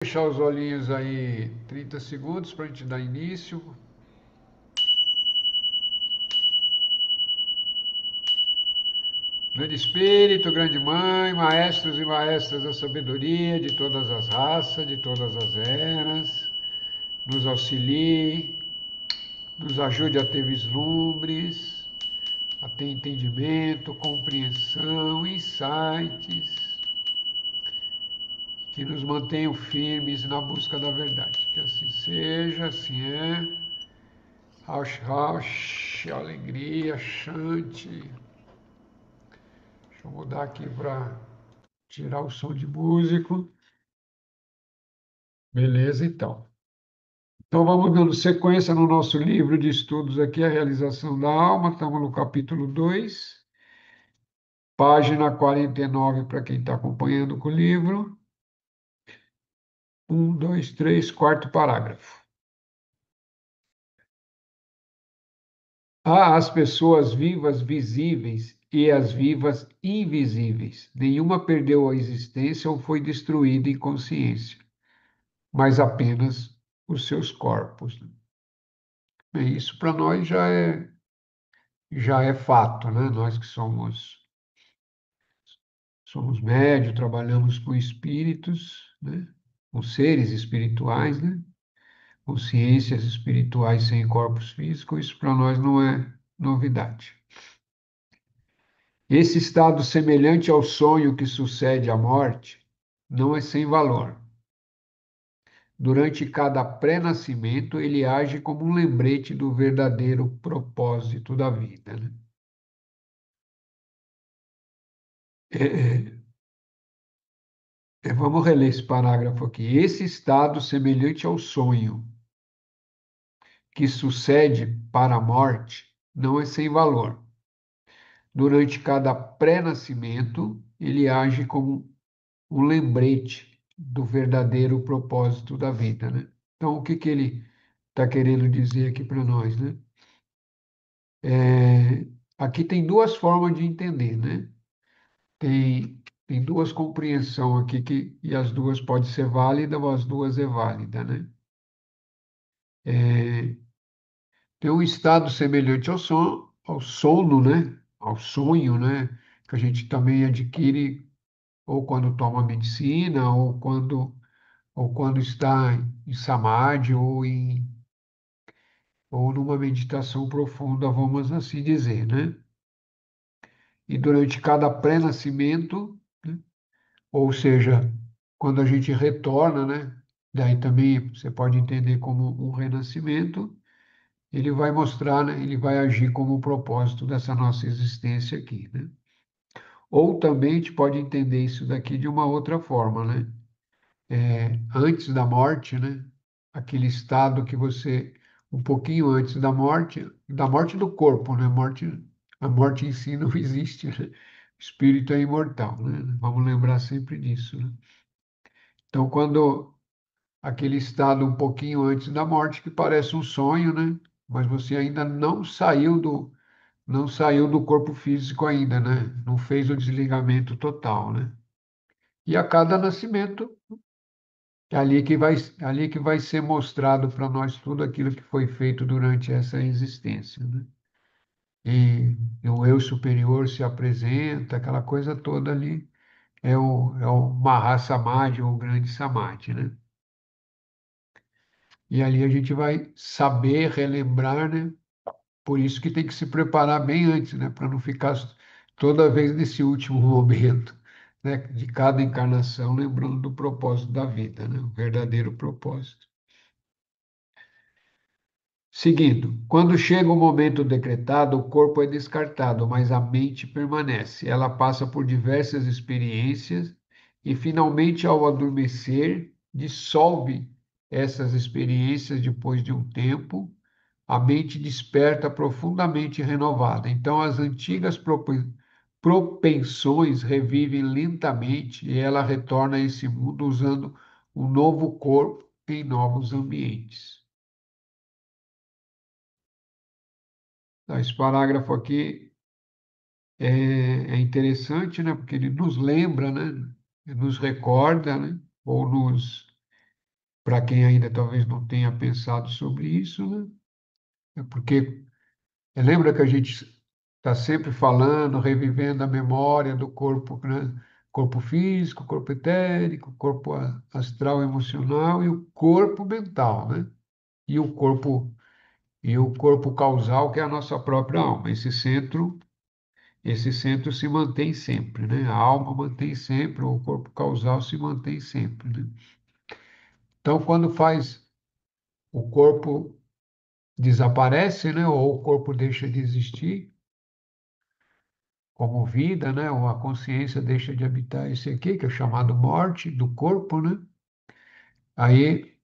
Fechar os olhinhos aí 30 segundos para a gente dar início. Grande Espírito, Grande Mãe, maestros e maestras da sabedoria de todas as raças, de todas as eras, nos auxilie, nos ajude a ter vislumbres, a ter entendimento, compreensão, insights, que nos mantenham firmes na busca da verdade. Que assim seja, assim é. Rauch, rauch, alegria, chante. Deixa eu mudar aqui para tirar o som de músico. Beleza, então. Então vamos dando sequência no nosso livro de estudos aqui, A Realização da Alma. Estamos no capítulo 2, página 49 para quem está acompanhando com o livro. 2, 3, quarto parágrafo. Há as pessoas vivas visíveis e as vivas invisíveis. Nenhuma perdeu a existência ou foi destruída em consciência, mas apenas os seus corpos. Bem, isso para nós já é fato, né? Nós que somos médios, trabalhamos com espíritos, né? Com seres espirituais, né? Consciências espirituais sem corpos físicos, isso para nós não é novidade. Esse estado semelhante ao sonho que sucede à morte não é sem valor. Durante cada pré-nascimento, ele age como um lembrete do verdadeiro propósito da vida, né? É, é, vamos reler esse parágrafo aqui. Esse estado semelhante ao sonho que sucede para a morte não é sem valor. Durante cada pré-nascimento, ele age como um lembrete do verdadeiro propósito da vida, né? Então, o que que ele está querendo dizer aqui para nós, né? Aqui tem duas formas de entender, né? Tem duas compreensões aqui e as duas podem ser válidas ou as duas é válida, né? Tem um estado semelhante ao sono, né? Ao sonho, né? Que a gente também adquire ou quando toma medicina ou quando está em samadhi ou numa meditação profunda, vamos assim dizer, né? E durante cada pré-nascimento, né? Ou seja, quando a gente retorna, né? Daí também você pode entender como um renascimento, ele vai mostrar, né? Ele vai agir como o propósito dessa nossa existência aqui, né? Ou também a gente pode entender isso daqui de uma outra forma, né? Antes da morte, né? Aquele estado que você, um pouquinho antes da morte do corpo, né? A morte em si não existe, né? O espírito é imortal, né? Vamos lembrar sempre disso, né? Então, quando aquele estado um pouquinho antes da morte, que parece um sonho, né? Mas você ainda não saiu do corpo físico ainda, né? Não fez o desligamento total, né? E a cada nascimento, é ali que vai ser mostrado para nós tudo aquilo que foi feito durante essa existência, né? E o eu superior se apresenta, aquela coisa toda ali é o Mahasamadhi, ou o grande Samadhi, né? E ali a gente vai saber relembrar, né? Por isso que tem que se preparar bem antes, né? Para não ficar toda vez nesse último momento, né? De cada encarnação, lembrando do propósito da vida, né? O verdadeiro propósito. Seguindo, quando chega o momento decretado, o corpo é descartado, mas a mente permanece. Ela passa por diversas experiências e, finalmente, ao adormecer, dissolve essas experiências depois de um tempo. A mente desperta profundamente renovada. Então, as antigas propensões revivem lentamente e ela retorna a esse mundo usando um novo corpo em novos ambientes. Então, esse parágrafo aqui é interessante, né? Porque ele nos lembra, né? Nos recorda, né? Ou nos para quem ainda talvez não tenha pensado sobre isso, né? É porque lembra que a gente está sempre falando, revivendo a memória do corpo, né? Corpo físico, corpo etérico, corpo astral emocional e o corpo mental, né? E o corpo causal, que é a nossa própria alma. Esse centro se mantém sempre, né? A alma mantém sempre, o corpo causal se mantém sempre, né? Então, quando faz o corpo desaparece, né? Ou o corpo deixa de existir como vida, né? Ou a consciência deixa de habitar esse aqui, que é chamado morte do corpo, né? Aí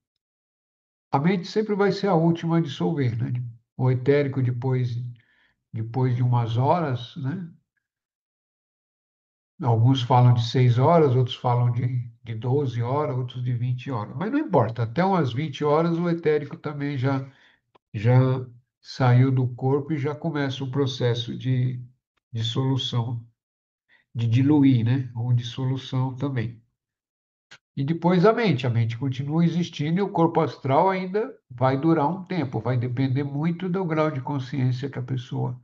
a mente sempre vai ser a última a dissolver, né? O etérico depois de umas horas, né? Alguns falam de 6 horas, outros falam de 12 horas, outros de 20 horas. Mas não importa, até umas 20 horas o etérico também já saiu do corpo e já começa o processo de dissolução, de diluir, né? Ou dissolução também. E depois a mente continua existindo e o corpo astral ainda vai durar um tempo, vai depender muito do grau de consciência que a pessoa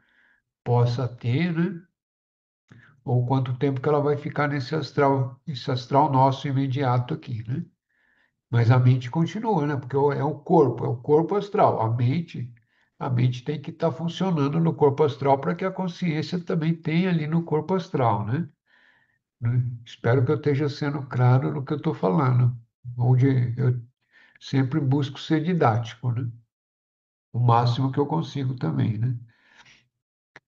possa ter, né? Ou quanto tempo que ela vai ficar nesse astral, esse astral nosso imediato aqui, né? Mas a mente continua, né? Porque é o corpo astral. A mente tem que estar funcionando no corpo astral para que a consciência também tenha ali no corpo astral, né? Espero que eu esteja sendo claro no que eu estou falando. Onde eu sempre busco ser didático, né? O máximo que eu consigo também, né?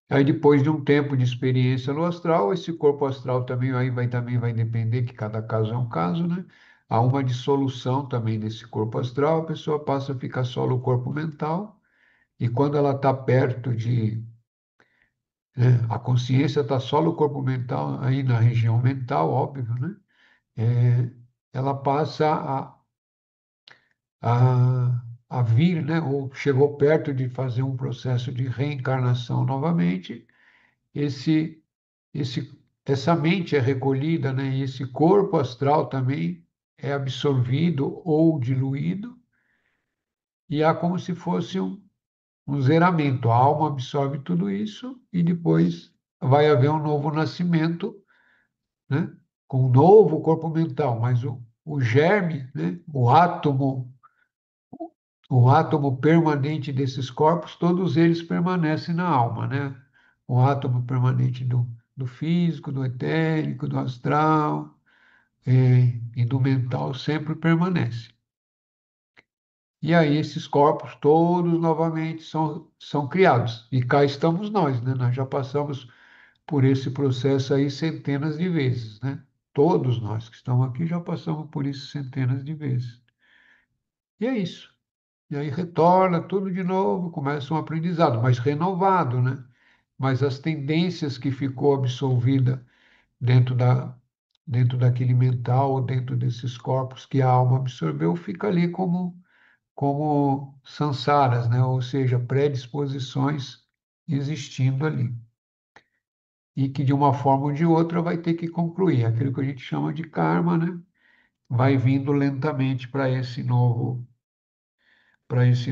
Aí depois de um tempo de experiência no astral, esse corpo astral também vai depender, que cada caso é um caso, né? Há uma dissolução também desse corpo astral, a pessoa passa a ficar só no corpo mental, e quando ela está perto né, a consciência está só no corpo mental, aí na região mental, óbvio, né? É, ela passa a vir, né? Ou chegou perto de fazer um processo de reencarnação novamente, esse essa mente é recolhida, né? E esse corpo astral também é absorvido ou diluído, e há como se fosse um zeramento. A alma absorve tudo isso e depois vai haver um novo nascimento, né? Com um novo corpo mental, mas o germe, né? O átomo permanente desses corpos, todos eles permanecem na alma, né? O átomo permanente do físico, do etérico, do astral, e do mental sempre permanece. E aí esses corpos todos novamente são criados. E cá estamos nós, né? Nós já passamos por esse processo aí centenas de vezes, né? Todos nós que estamos aqui já passamos por isso centenas de vezes. E é isso. E aí retorna tudo de novo, começa um aprendizado, mas renovado, né? Mas as tendências que ficou absolvida dentro dentro daquele mental, ou dentro desses corpos que a alma absorveu, fica ali como sansaras, né? Ou seja, predisposições existindo ali. E que de uma forma ou de outra vai ter que concluir. Aquilo que a gente chama de karma, né? Vai vindo lentamente para esses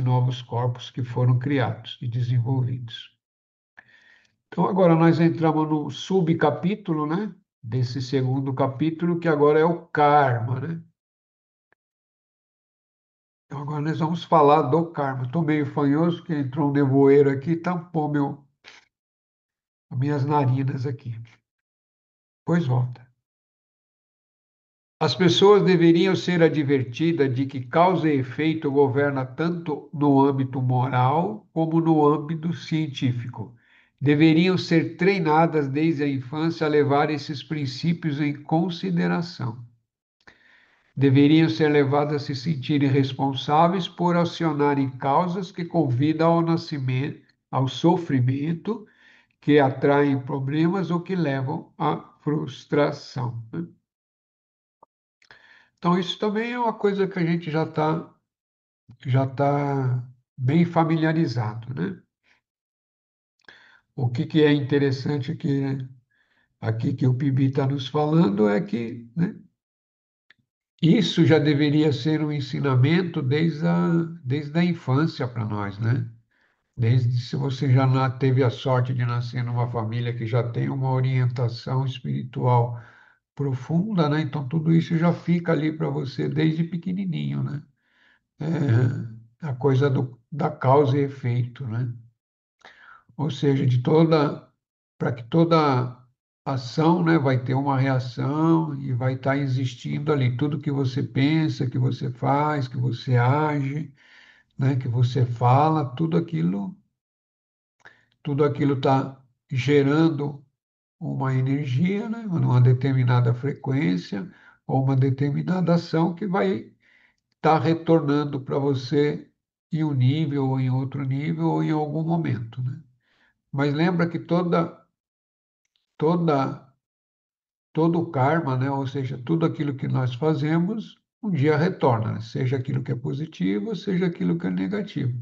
novos corpos que foram criados e desenvolvidos. Então, agora nós entramos no subcapítulo, né? Desse segundo capítulo, que agora é o karma, né? Então, agora nós vamos falar do karma. Estou meio fanhoso, que entrou um nevoeiro aqui e tampou as minhas narinas aqui. Pois volta. As pessoas deveriam ser advertidas de que causa e efeito governa tanto no âmbito moral como no âmbito científico. Deveriam ser treinadas desde a infância a levar esses princípios em consideração. Deveriam ser levadas a se sentirem responsáveis por acionarem causas que convidam ao nascimento, ao sofrimento, que atraem problemas ou que levam à frustração, né? Então, isso também é uma coisa que a gente já tá bem familiarizado, né? O que é interessante aqui que o Pibi está nos falando é que, né, Isso já deveria ser um ensinamento desde a infância para nós, né? Desde se você já teve a sorte de nascer numa família que já tem uma orientação espiritual profunda, né? Então tudo isso já fica ali para você desde pequenininho, né? A coisa da causa e efeito, né? Ou seja, para que toda ação, né, vai ter uma reação e vai estar existindo ali tudo que você pensa, que você faz, que você age, né, que você fala, tudo aquilo está gerando uma energia, né, uma determinada frequência ou uma determinada ação que vai estar retornando para você em um nível ou em outro nível ou em algum momento, né? Mas lembra que toda todo o karma, né? Ou seja, tudo aquilo que nós fazemos, um dia retorna, né? Seja aquilo que é positivo, seja aquilo que é negativo.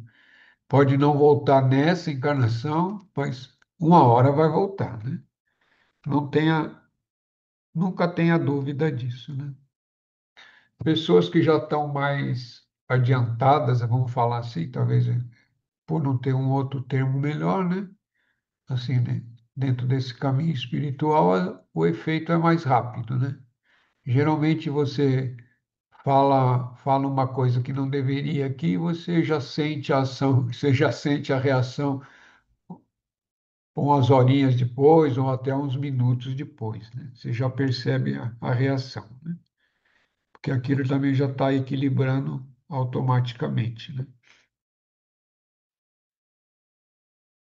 Pode não voltar nessa encarnação, mas uma hora vai voltar, né? Não tenha, nunca tenha dúvida disso, né? Pessoas que já estão mais adiantadas, vamos falar assim, talvez por não ter um outro termo melhor, né? Assim, né? Dentro desse caminho espiritual, o efeito é mais rápido, né? Geralmente você fala uma coisa que não deveria aqui, você já sente a ação, você já sente a reação umas horinhas depois ou até uns minutos depois, né? Você já percebe a reação, né? Porque aquilo também já está equilibrando automaticamente, né?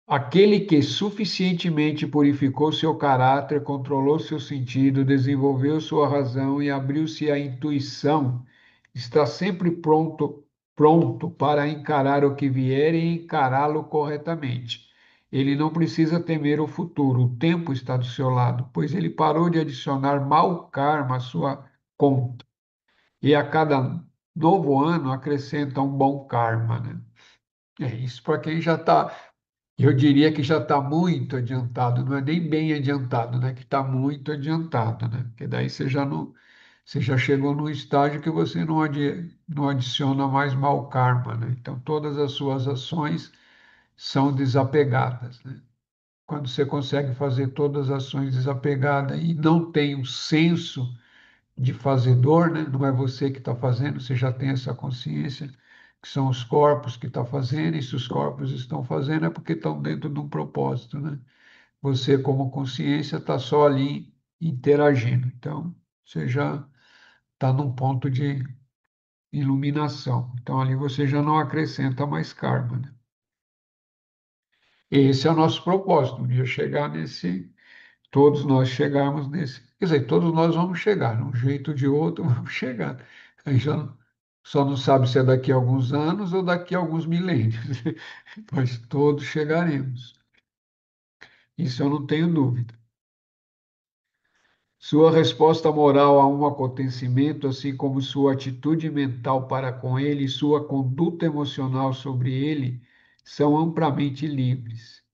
Aquele que suficientemente purificou seu caráter, controlou seu sentido, desenvolveu sua razão e abriu-se à intuição, está sempre pronto para encarar o que vier e encará-lo corretamente. Ele não precisa temer o futuro, o tempo está do seu lado, pois ele parou de adicionar mau karma à sua conta. E a cada novo ano acrescenta um bom karma, né? É isso para quem já está, eu diria que já está muito adiantado, não é nem bem adiantado, né? Que está muito adiantado, né? Porque daí você já não, você já chegou num estágio que você não adiciona mais mau karma, né? Então todas as suas ações são desapegadas, né? Quando você consegue fazer todas as ações desapegadas e não tem o senso de fazedor, né? Não é você que está fazendo, você já tem essa consciência que são os corpos que estão fazendo, e se os corpos estão fazendo é porque estão dentro de um propósito, né? Você, como consciência, está só ali interagindo. Então, você já está num ponto de iluminação. Então, ali você já não acrescenta mais karma, né? Esse é o nosso propósito, um dia chegar nesse, todos nós chegarmos nesse. Quer dizer, todos nós vamos chegar, de um jeito ou de outro, vamos chegar. Aí já só não sabe se é daqui a alguns anos ou daqui a alguns milênios, mas todos chegaremos. Isso eu não tenho dúvida. Sua resposta moral a um acontecimento, assim como sua atitude mental para com ele e sua conduta emocional sobre ele, são amplamente livres.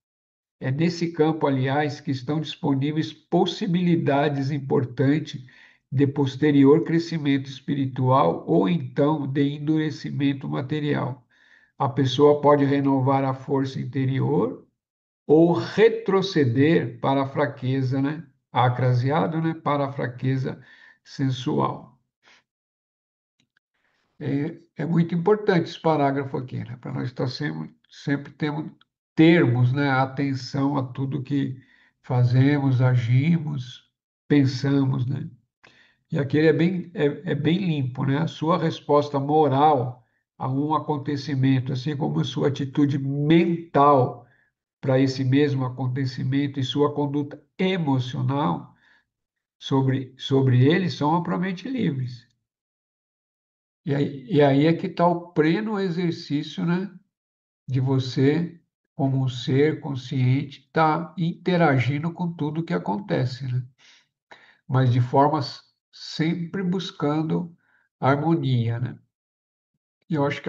É nesse campo, aliás, que estão disponíveis possibilidades importantes de posterior crescimento espiritual ou então de endurecimento material. A pessoa pode renovar a força interior ou retroceder para a fraqueza, né? Acraseado, né? Para a fraqueza sensual. É muito importante esse parágrafo aqui, né? Para nós estar sempre termos, né? Atenção a tudo que fazemos, agimos, pensamos, né? E aqui ele é bem limpo, né? A sua resposta moral a um acontecimento, assim como a sua atitude mental para esse mesmo acontecimento e sua conduta emocional sobre ele são amplamente livres. E aí é que está o pleno exercício, né, de você, como um ser consciente, estar interagindo com tudo que acontece, né? Mas de forma sempre buscando harmonia, né? E eu acho que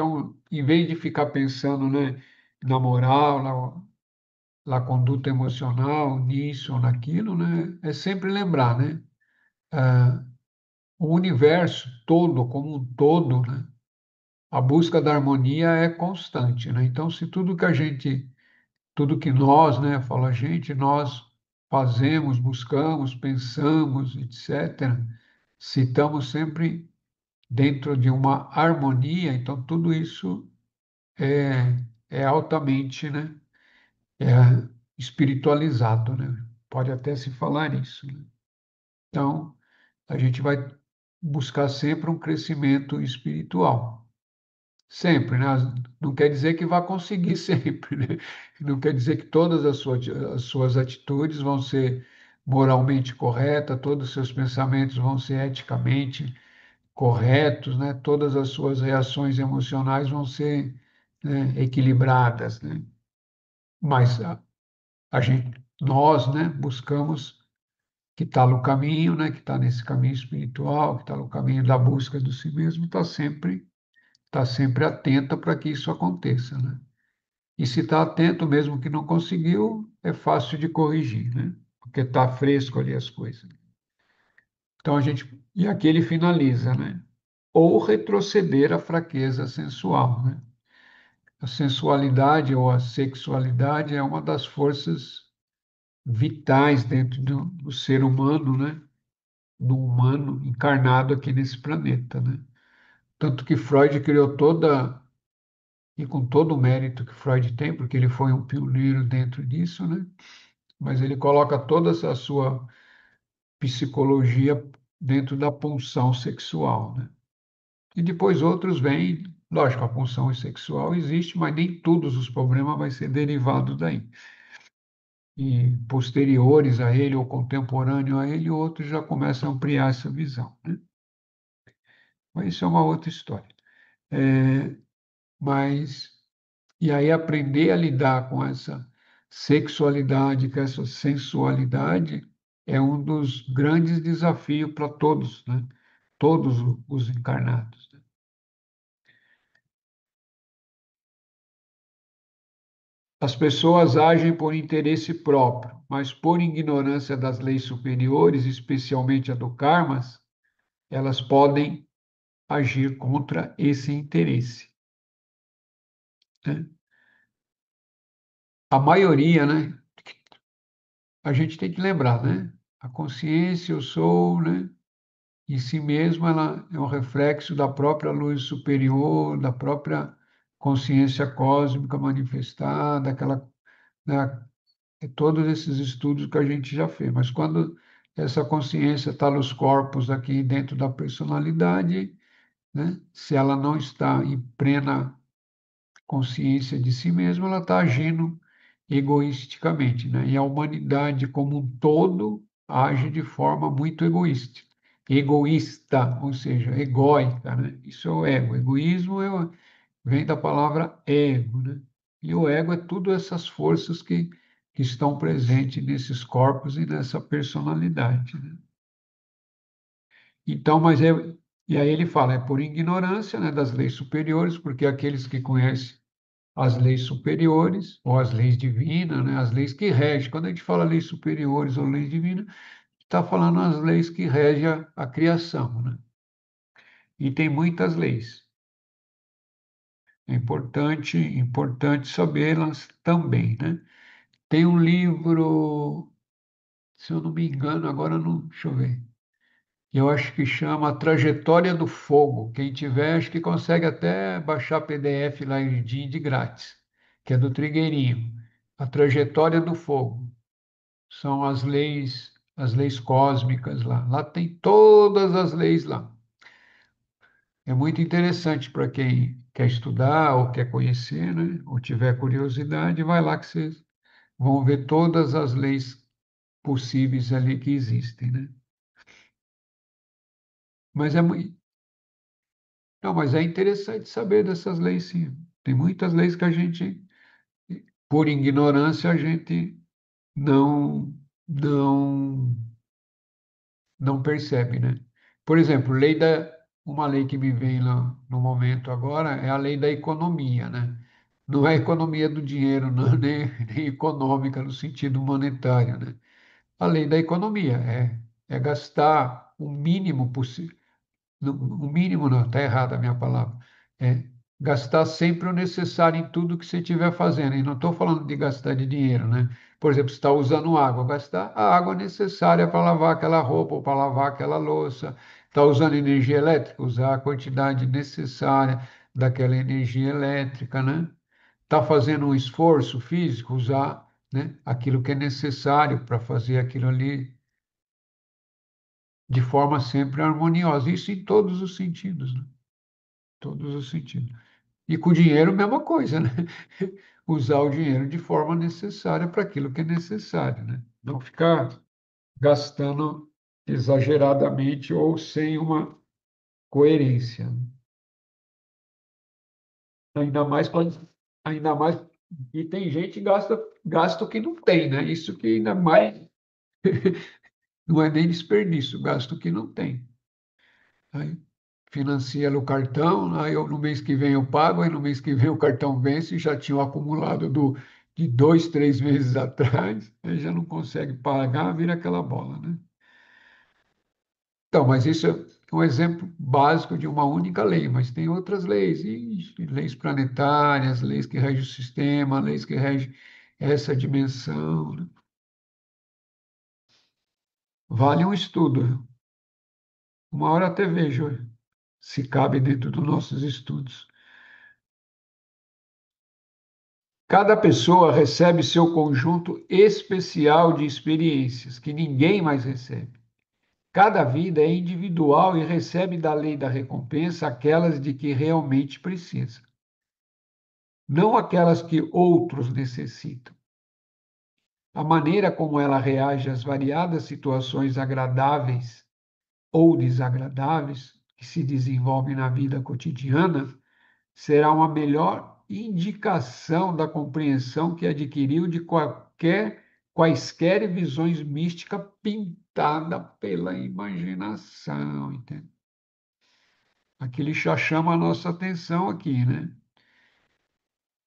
em vez de ficar pensando, né, na moral, na conduta emocional, nisso ou naquilo, né, é sempre lembrar, né? o universo todo, como um todo, né? A busca da harmonia é constante, né? Então, se tudo que nós, né, fala a gente, nós fazemos, buscamos, pensamos, etc., se estamos sempre dentro de uma harmonia, então tudo isso é, é altamente, né, é espiritualizado, né? Pode até se falar isso, né? Então, a gente vai buscar sempre um crescimento espiritual. Sempre, né? Não quer dizer que vá conseguir sempre, né? Não quer dizer que todas as suas atitudes vão ser moralmente corretas, todos os seus pensamentos vão ser eticamente corretos, né? Todas as suas reações emocionais vão ser, né, equilibradas, né? Mas nós, né, buscamos que está no caminho, né, que está nesse caminho espiritual, que está no caminho da busca do si mesmo, está sempre atenta para que isso aconteça, né? E se está atento, mesmo que não conseguiu, é fácil de corrigir, né? Porque está fresco ali as coisas. Então e aqui ele finaliza, né? Ou retroceder à fraqueza sensual, né? A sensualidade ou a sexualidade é uma das forças vitais dentro do ser humano, né? Do humano encarnado aqui nesse planeta, né? Tanto que Freud criou e com todo o mérito que Freud tem, porque ele foi um pioneiro dentro disso, né? Mas ele coloca toda a sua psicologia dentro da pulsão sexual, né? E depois outros vêm, lógico, a pulsão sexual existe, mas nem todos os problemas vai ser derivados daí. E posteriores a ele ou contemporâneo a ele, outros já começam a ampliar essa visão, né? Mas isso é uma outra história. É, mas e aí aprender a lidar com essa sexualidade, com essa sensualidade, é um dos grandes desafios para todos, né? Todos os encarnados, né? As pessoas agem por interesse próprio, mas por ignorância das leis superiores, especialmente a do karma, elas podem agir contra esse interesse, né? A maioria, né? A gente tem que lembrar, né? A consciência, eu sou, né? Em si mesma, ela é um reflexo da própria luz superior, da própria consciência cósmica manifestada, né, todos esses estudos que a gente já fez. Mas quando essa consciência está nos corpos aqui dentro da personalidade, né, se ela não está em plena consciência de si mesma, ela está agindo egoisticamente, né? E a humanidade como um todo age de forma muito egoísta, ou seja, egóica, né? Isso é o ego. Egoísmo vem da palavra ego, né? E o ego é tudo essas forças que estão presentes nesses corpos e nessa personalidade, né? Então, e aí ele fala, é por ignorância, né, das leis superiores, porque aqueles que conhecem as leis superiores, ou as leis divinas, né? As leis que regem. Quando a gente fala leis superiores ou leis divinas, está falando as leis que regem a criação, né? E tem muitas leis. É importante sabê-las também, né? Tem um livro, se eu não me engano, agora não, deixa eu ver. Eu acho que chama Trajetória do Fogo. Quem tiver, acho que consegue até baixar PDF lá em de grátis, que é do Trigueirinho. A Trajetória do Fogo. São as leis cósmicas lá. Lá tem todas as leis lá. É muito interessante para quem quer estudar ou quer conhecer, né? Ou tiver curiosidade, vai lá que vocês vão ver todas as leis possíveis ali que existem, né? Mas é muito, não, mas é interessante saber dessas leis, sim. Tem muitas leis que a gente, por ignorância, a gente não não não percebe, né? Por exemplo, uma lei que me vem lá no momento agora é a lei da economia, né? Não é a economia do dinheiro, não, nem econômica no sentido monetário, né? A lei da economia é gastar o mínimo possível, o mínimo não, está errada a minha palavra. É gastar sempre o necessário em tudo que você estiver fazendo. E não estou falando de gastar de dinheiro, né? Por exemplo, você está usando água, gastar a água necessária para lavar aquela roupa ou para lavar aquela louça. Está usando energia elétrica, usar a quantidade necessária daquela energia elétrica, né? Está fazendo um esforço físico, usar, né, aquilo que é necessário para fazer aquilo ali de forma sempre harmoniosa. Isso em todos os sentidos, né? Todos os sentidos. E com o dinheiro, mesma coisa, né? Usar o dinheiro de forma necessária para aquilo que é necessário, né? Não ficar gastando exageradamente ou sem uma coerência. Ainda mais quando, ainda mais e tem gente que gasta o que não tem, né? Isso que ainda mais não é nem desperdício, gasto que não tem. Aí financia no cartão, aí no mês que vem eu pago, aí no mês que vem o cartão vence e já tinha o acumulado de 2, 3 meses atrás, aí já não consegue pagar, vira aquela bola, né? Então, mas isso é um exemplo básico de uma única lei, mas tem outras leis, e leis planetárias, leis que regem o sistema, leis que regem essa dimensão, né? Vale um estudo. Uma hora até vejo se cabe dentro dos nossos estudos. Cada pessoa recebe seu conjunto especial de experiências que ninguém mais recebe. Cada vida é individual e recebe da lei da recompensa aquelas de que realmente precisa, não aquelas que outros necessitam. A maneira como ela reage às variadas situações agradáveis ou desagradáveis que se desenvolvem na vida cotidiana será uma melhor indicação da compreensão que adquiriu de quaisquer visões místicas pintadas pela imaginação, entende? Aquele já chama a nossa atenção aqui, né?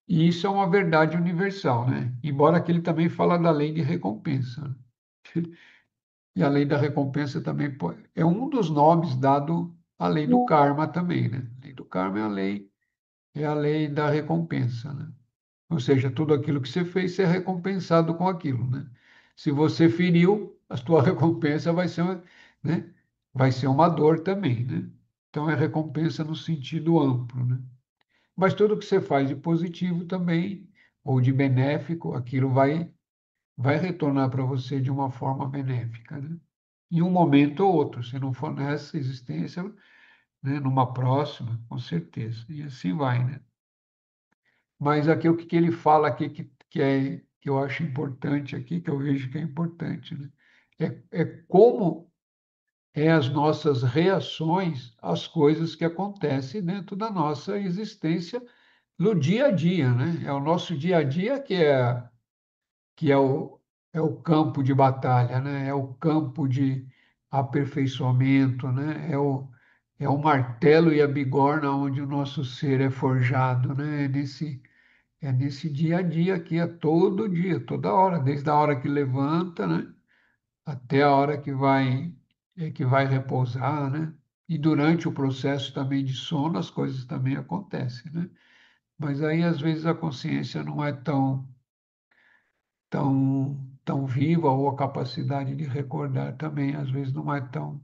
E isso é uma verdade universal, né? Embora aquele também fala da lei de recompensa, né? E a lei da recompensa também é um dos nomes dado à lei do karma também, né? A lei do karma é a lei da recompensa, né? Ou seja, tudo aquilo que você fez, você é recompensado com aquilo, né? Se você feriu, a sua recompensa vai ser, né? Vai ser uma dor também, né? Então é recompensa no sentido amplo, né? Mas tudo que você faz de positivo também, ou de benéfico, aquilo vai retornar para você de uma forma benéfica, né? Em um momento ou outro, se não for nessa existência, né? Numa próxima, com certeza. E assim vai, né? Mas aqui o que que ele fala aqui que eu acho importante aqui, que eu vejo que é importante, né? É como é as nossas reações às coisas que acontecem dentro da nossa existência no dia a dia, né? É o nosso dia a dia que é o campo de batalha, né? É o campo de aperfeiçoamento, né? É o martelo e a bigorna onde o nosso ser é forjado, né? É nesse dia a dia aqui, é todo dia, toda hora, desde a hora que levanta, né, até a hora que vai repousar, né? E durante o processo também de sono, as coisas também acontecem, né? Mas aí, às vezes, a consciência não é tão viva, ou a capacidade de recordar também, às vezes, não é tão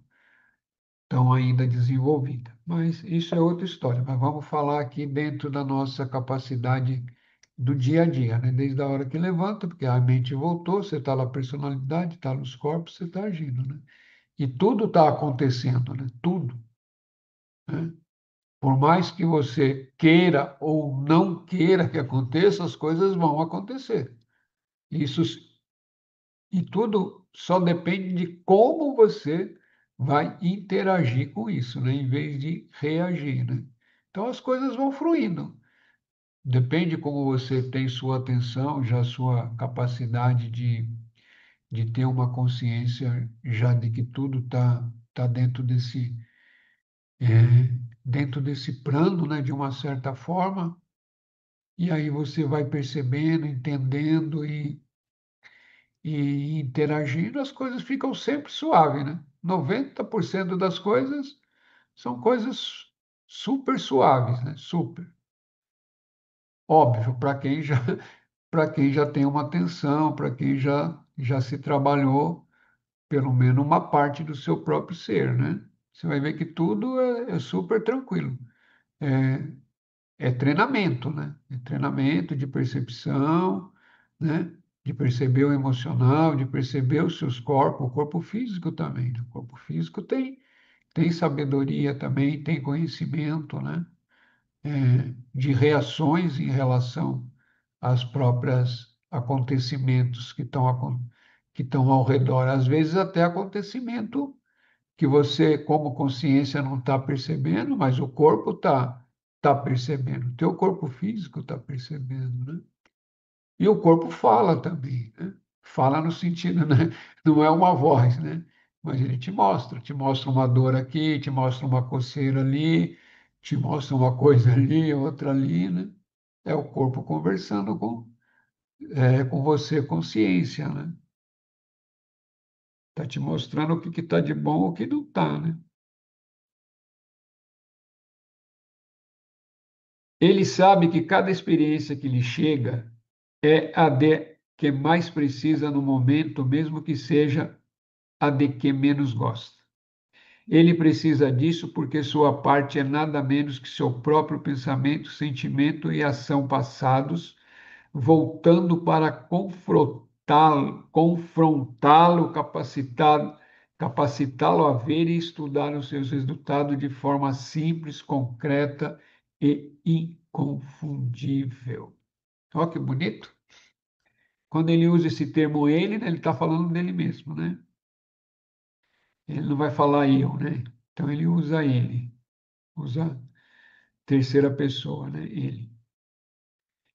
ainda desenvolvida. Mas isso é outra história. Mas vamos falar aqui dentro da nossa capacidade do dia a dia, né? Desde a hora que levanta, porque a mente voltou, você está lá, a personalidade, está nos corpos, você está agindo, né? E tudo está acontecendo, né? Tudo, né? Por mais que você queira ou não queira que aconteça, as coisas vão acontecer. Isso e tudo só depende de como você vai interagir com isso, né? Em vez de reagir, né? Então as coisas vão fluindo. Depende como você tem sua atenção, já sua capacidade de ter uma consciência já de que tudo tá dentro desse plano, né, de uma certa forma, e aí você vai percebendo, entendendo e interagindo, as coisas ficam sempre suaves, né? 90% das coisas São coisas super suaves, né? Super. Óbvio, para quem já tem uma atenção, para quem já se trabalhou pelo menos uma parte do seu próprio ser, né? Você vai ver que tudo é super tranquilo. É, é treinamento, né? É treinamento de percepção, né? De perceber o emocional, de perceber os seus corpos, o corpo físico também, né? O corpo físico tem sabedoria também, tem conhecimento, né? De reações em relação às próprias acontecimentos que estão ao redor. Às vezes até acontecimento que você, como consciência, não está percebendo, mas o corpo tá percebendo, o teu corpo físico está percebendo, né? E o corpo fala também, né? Fala no sentido, né? Não é uma voz, né? Mas ele te mostra uma dor aqui, te mostra uma coceira ali, te mostra uma coisa ali, outra ali, né? É o corpo conversando com você, consciência, né? Está te mostrando o que está de bom, o que não está, né? Ele sabe que cada experiência que lhe chega é a de que mais precisa no momento, mesmo que seja a de que menos gosta. Ele precisa disso porque sua parte é nada menos que seu próprio pensamento, sentimento e ação passados, voltando para confrontá-lo, capacitá-lo a ver e estudar os seus resultados de forma simples, concreta e inconfundível. Olha que bonito. Quando ele usa esse termo ele, né, ele está falando dele mesmo, né? Ele não vai falar eu, né? Então ele usa ele, usa terceira pessoa, né? Ele.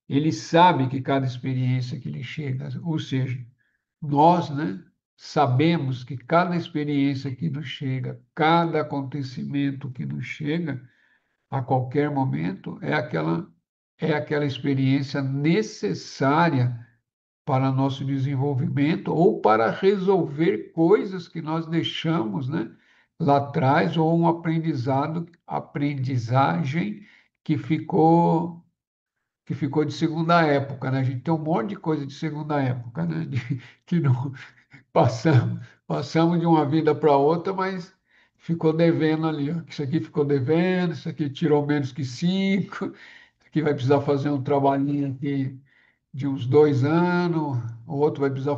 Ele sabe que cada experiência que lhe chega, ou seja, nós, né, sabemos que cada experiência que nos chega, cada acontecimento que nos chega a qualquer momento é aquela experiência necessária para nosso desenvolvimento ou para resolver coisas que nós deixamos, né, lá atrás ou um aprendizagem que ficou de segunda época, né? A gente tem um monte de coisa de segunda época, né? Que não passamos de uma vida para outra, mas ficou devendo ali, ó. Isso aqui ficou devendo, isso aqui tirou menos que cinco, isso aqui vai precisar fazer um trabalhinho aqui de uns 2 anos, o outro vai precisar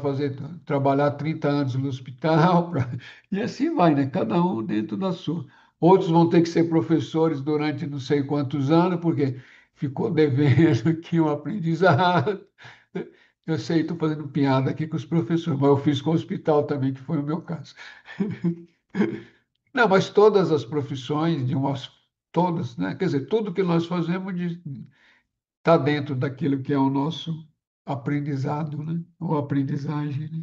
trabalhar 30 anos no hospital, e assim vai, né? Cada um dentro da sua. Outros vão ter que ser professores durante não sei quantos anos, porque ficou devendo aqui um aprendizado. Eu sei, estou fazendo piada aqui com os professores, mas eu fiz com o hospital também, que foi o meu caso. Não, mas todas as profissões, todas, né? Quer dizer, tudo que nós fazemos está dentro daquilo que é o nosso aprendizado, né? Ou aprendizagem, né?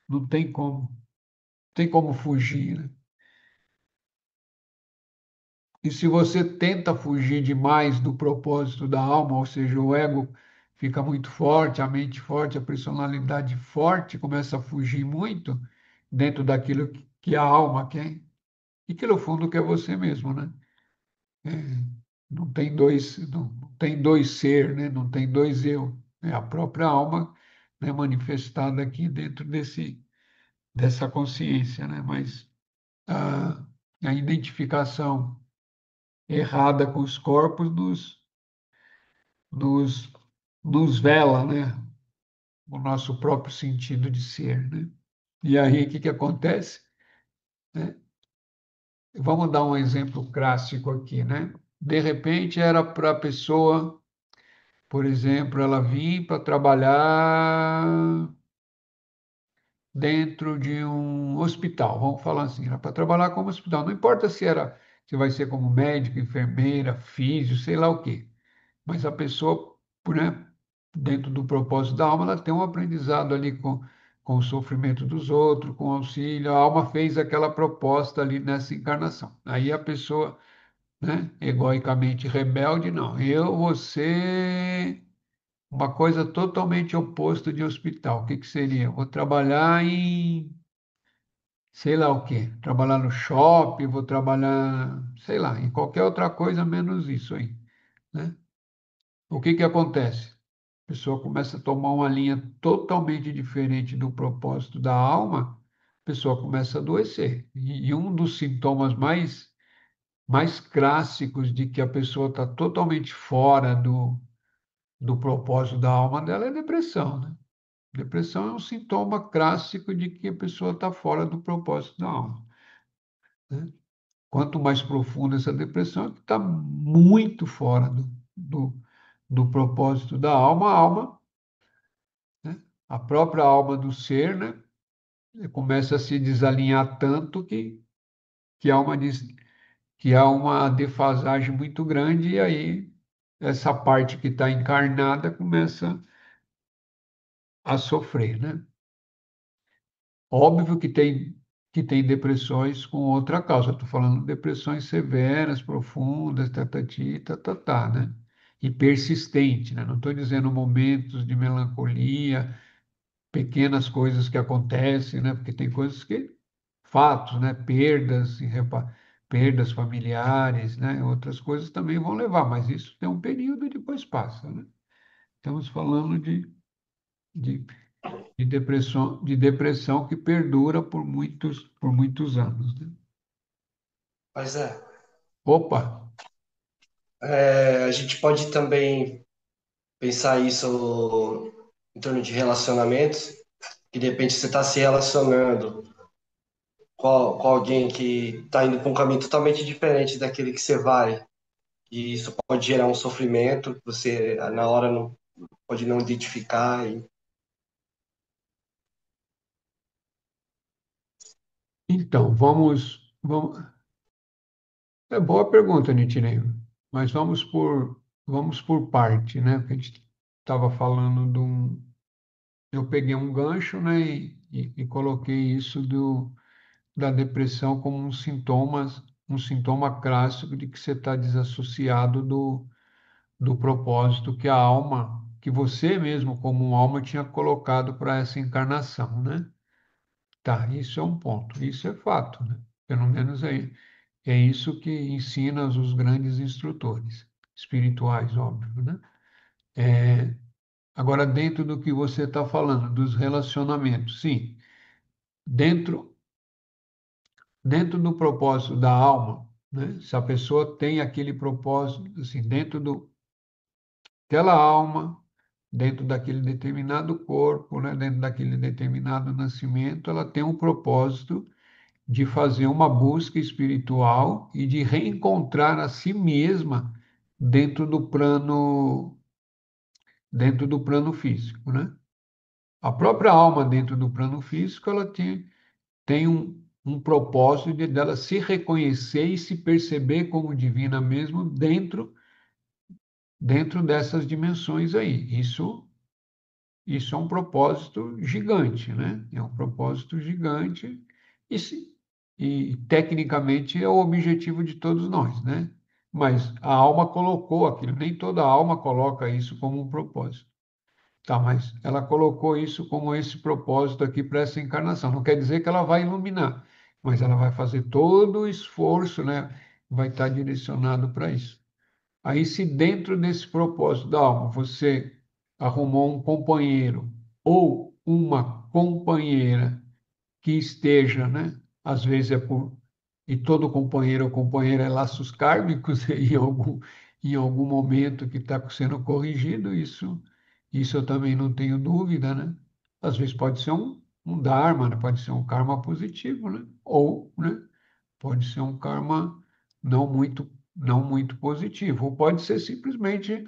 Não tem como fugir, né? E se você tenta fugir demais do propósito da alma, ou seja, o ego fica muito forte, a mente forte, a personalidade forte, começa a fugir muito dentro daquilo que a alma quer, e que no fundo quer você mesmo, né? É, não tem dois ser, né? Não tem dois eu. É a própria alma, né, manifestada aqui dentro dessa consciência, né? Mas a identificação errada com os corpos nos, nos vela, né? O nosso próprio sentido de ser, né? E aí, o que acontece? Né? Vamos dar um exemplo clássico aqui, né? De repente, era para a pessoa, por exemplo, ela vir para trabalhar dentro de um hospital, vamos falar assim, era para trabalhar como hospital. Não importa se vai ser como médico, enfermeira, físio, sei lá o quê. Mas a pessoa, né, dentro do propósito da alma, ela tem um aprendizado ali com o sofrimento dos outros, com o auxílio. A alma fez aquela proposta ali nessa encarnação. Aí a pessoa, né, egoicamente rebelde, não, eu vou ser uma coisa totalmente oposta de hospital. O que que seria? Eu vou trabalhar sei lá o quê, trabalhar no shopping, vou trabalhar, sei lá, em qualquer outra coisa menos isso aí, né? O que que acontece? A pessoa começa a tomar uma linha totalmente diferente do propósito da alma, a pessoa começa a adoecer. E um dos sintomas mais clássicos de que a pessoa está totalmente fora do propósito da alma dela é depressão, né? Depressão é um sintoma clássico de que a pessoa está fora do propósito da alma, né? Quanto mais profunda essa depressão, é que está muito fora do propósito da alma, a alma, né? A própria alma do ser, né? Começa a se desalinhar tanto que há que há uma defasagem muito grande, e aí essa parte que está encarnada começa a sofrer, né? Óbvio que tem depressões com outra causa. Estou falando de depressões severas, profundas, tatati, tatatá, né? E persistente, né? Não estou dizendo momentos de melancolia, pequenas coisas que acontecem, né? Porque tem coisas que, fatos, né? Perdas, perdas familiares, né? Outras coisas também vão levar, mas isso tem um período e depois passa, né? Estamos falando de de depressão que perdura por muitos anos, né? Pois é. Opa, A gente pode também pensar isso em torno de relacionamentos, que de repente você está se relacionando com alguém que está indo para um caminho totalmente diferente daquele que você vai, e isso pode gerar um sofrimento que você na hora não pode não identificar. então, vamos. É boa pergunta, Nitinei, mas vamos por parte, né? Porque a gente estava falando de um. Eu peguei um gancho, né? E coloquei isso da depressão como um sintoma clássico de que você está desassociado do propósito que a alma, que você mesmo, como uma alma, tinha colocado para essa encarnação, né? Tá, isso é um ponto, isso é fato, né? Pelo menos é isso que ensina os grandes instrutores espirituais, óbvio, né? Agora, dentro do que você está falando, dos relacionamentos, sim, dentro, dentro do propósito da alma, né? Se a pessoa tem aquele propósito, assim, dentro daquela alma, dentro daquele determinado corpo, né? Dentro daquele determinado nascimento, ela tem um propósito de fazer uma busca espiritual e de reencontrar a si mesma dentro dentro do plano físico, né? A própria alma dentro do plano físico, ela tem um propósito dela se reconhecer e se perceber como divina mesmo dentro dessas dimensões aí. Isso é um propósito gigante, né? É um propósito gigante e, e tecnicamente é o objetivo de todos nós, né? Mas a alma colocou aquilo, nem toda alma coloca isso como um propósito. Tá, mas ela colocou isso como esse propósito aqui para essa encarnação. Não quer dizer que ela vai iluminar, mas ela vai fazer todo o esforço, né? Vai estar direcionado para isso. Aí, se dentro desse propósito da alma você arrumou um companheiro ou uma companheira que esteja, né? Às vezes é por. E todo companheiro ou companheira é laços kármicos em algum momento que está sendo corrigido, isso eu também não tenho dúvida, né? Às vezes pode ser um dharma, né? Pode ser um karma positivo, né? Ou, né? Pode ser um karma não muito positivo, ou pode ser simplesmente